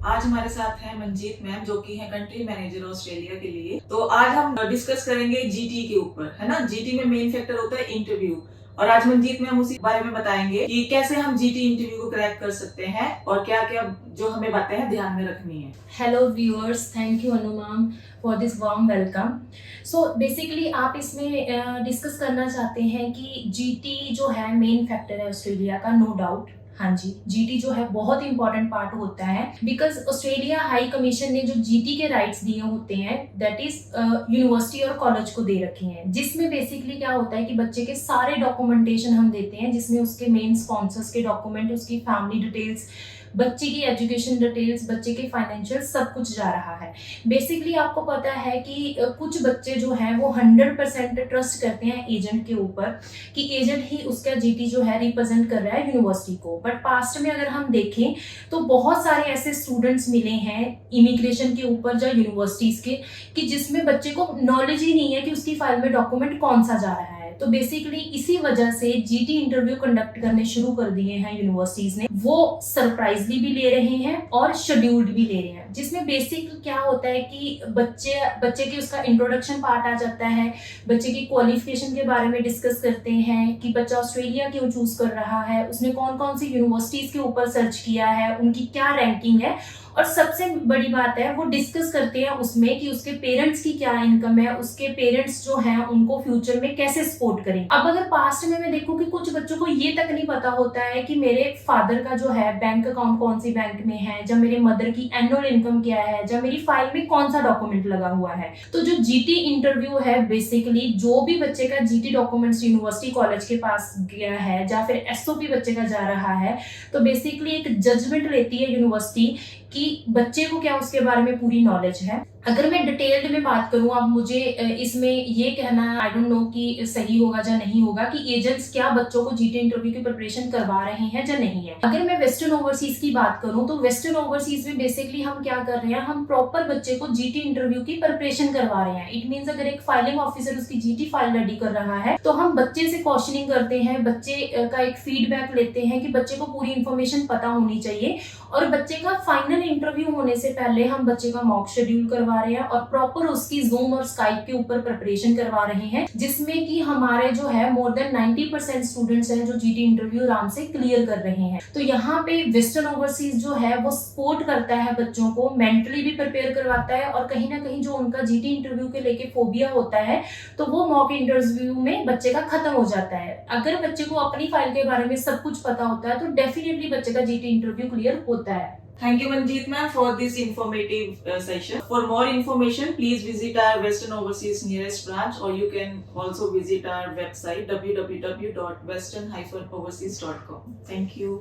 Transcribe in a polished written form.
आज हमारे साथ हैं मंजीत मैम जो कि हैं कंट्री मैनेजर ऑस्ट्रेलिया के लिए। तो आज हम डिस्कस करेंगे जीटी के ऊपर, है ना। जीटी में मेन फैक्टर होता है इंटरव्यू, और आज मंजीत मैम उसी बारे में बताएंगे कि कैसे हम जीटी इंटरव्यू को क्रैक कर सकते हैं और क्या क्या जो हमें बातें हैं ध्यान में रखनी है। Hello viewers, thank you Anu ma'am for this warm welcome. So basically आप इसमें डिस्कस करना चाहते हैं कि जीटी जो है मेन फैक्टर है ऑस्ट्रेलिया का, नो डाउट। हाँ जी, जीटी जो है बहुत इंपॉर्टेंट पार्ट होता है बिकॉज ऑस्ट्रेलिया हाई कमीशन ने जो जीटी के राइट्स दिए होते हैं दैट इज यूनिवर्सिटी और कॉलेज को दे रखे हैं, जिसमें बेसिकली क्या होता है कि बच्चे के सारे डॉक्यूमेंटेशन हम देते हैं, जिसमें उसके मेन स्पॉन्सर्स के डॉक्यूमेंट, उसकी फैमिली डिटेल्स, बच्चे की एजुकेशन डिटेल्स, बच्चे के फाइनेंशियल सब कुछ जा रहा है। बेसिकली आपको पता है कि कुछ बच्चे जो हैं वो 100% ट्रस्ट करते हैं एजेंट के ऊपर कि एजेंट ही उसका जीटी जो है रिप्रेजेंट कर रहा है यूनिवर्सिटी को। बट पास्ट में अगर हम देखें तो बहुत सारे ऐसे स्टूडेंट्स मिले हैं इमिग्रेशन के ऊपर या यूनिवर्सिटीज के कि जिसमें बच्चे को नॉलेज ही नहीं है कि उसकी फाइल में डॉक्यूमेंट कौन सा जा रहा है। तो बेसिकली इसी वजह से जीटी इंटरव्यू कंडक्ट करने शुरू कर दिए हैं यूनिवर्सिटीज ने। वो सरप्राइजली भी ले रहे हैं और शेड्यूल्ड भी ले रहे हैं, जिसमें बेसिक क्या होता है कि बच्चे के उसका इंट्रोडक्शन पार्ट आ जाता है, बच्चे की क्वालिफिकेशन के बारे में डिस्कस करते हैं कि बच्चा ऑस्ट्रेलिया क्यों चूज कर रहा है, उसने कौन कौन सी यूनिवर्सिटीज के ऊपर सर्च किया है, उनकी क्या रैंकिंग है, और सबसे बड़ी बात है वो डिस्कस करते हैं उसमें कि उसके पेरेंट्स की क्या इनकम है, उसके पेरेंट्स जो हैं उनको फ्यूचर में कैसे सपोर्ट करें। अब अगर पास्ट में मैं देखूं कि कुछ बच्चों को ये तक नहीं पता होता है कि मेरे फादर का जो है बैंक अकाउंट कौन सी बैंक में है, जब मेरे मदर की एनुअल इनकम क्या है, जब मेरी फाइल में कौन सा डॉक्यूमेंट लगा हुआ है। तो जो जीटी इंटरव्यू है बेसिकली जो भी बच्चे का जीटी डॉक्यूमेंट्स यूनिवर्सिटी कॉलेज के पास गया है या फिर एसओपी बच्चे का जा रहा है, तो बेसिकली एक जजमेंट लेती है यूनिवर्सिटी कि बच्चे को क्या उसके बारे में पूरी नॉलेज है। अगर मैं डिटेल्ड में बात करूं, अब मुझे इसमें ये कहना आई डोंट नो कि सही होगा या नहीं होगा कि एजेंट्स क्या बच्चों को जीटी इंटरव्यू की प्रिपरेशन करवा रहे हैं या नहीं है। अगर मैं वेस्टर्न ओवरसीज की बात करूं तो वेस्टर्न ओवरसीज में बेसिकली हम क्या कर रहे हैं, हम प्रॉपर बच्चे को जीटी इंटरव्यू की प्रिपरेशन करवा रहे हैं। इट मीन्स अगर एक फाइलिंग ऑफिसर उसकी जीटी फाइल रेडी कर रहा है तो हम बच्चे से क्वेश्चनिंग करते हैं, बच्चे का एक फीडबैक लेते हैं कि बच्चे को पूरी इंफॉर्मेशन पता होनी चाहिए, और बच्चे का फाइनल इंटरव्यू होने से पहले हम बच्चे का मॉक शेड्यूल करवा रहे हैं और प्रॉपर उसकी जूम और स्काइप के ऊपर प्रिपरेशन करवा रहे हैं, जिसमें कि हमारे जो है मोर देन 90% स्टूडेंट्स हैं जो जीटी इंटरव्यू आराम से क्लियर कर रहे हैं। तो यहाँ पे वेस्टर्न ओवरसीज जो है वो सपोर्ट करता है बच्चों को, मेंटली भी प्रिपेयर करवाता है, और कहीं ना कहीं जो उनका जीटी इंटरव्यू के लेके फोबिया होता है तो वो मॉक इंटरव्यू में बच्चे का खत्म हो जाता है। अगर बच्चे को अपनी फाइल के बारे में सब कुछ पता होता है तो डेफिनेटली बच्चे का जीटी इंटरव्यू क्लियर होता है। Thank you, Manjeet ma'am, for this informative session. For more information, please visit our Western Overseas nearest branch, or you can also visit our website www.western-overseas.com. Thank you.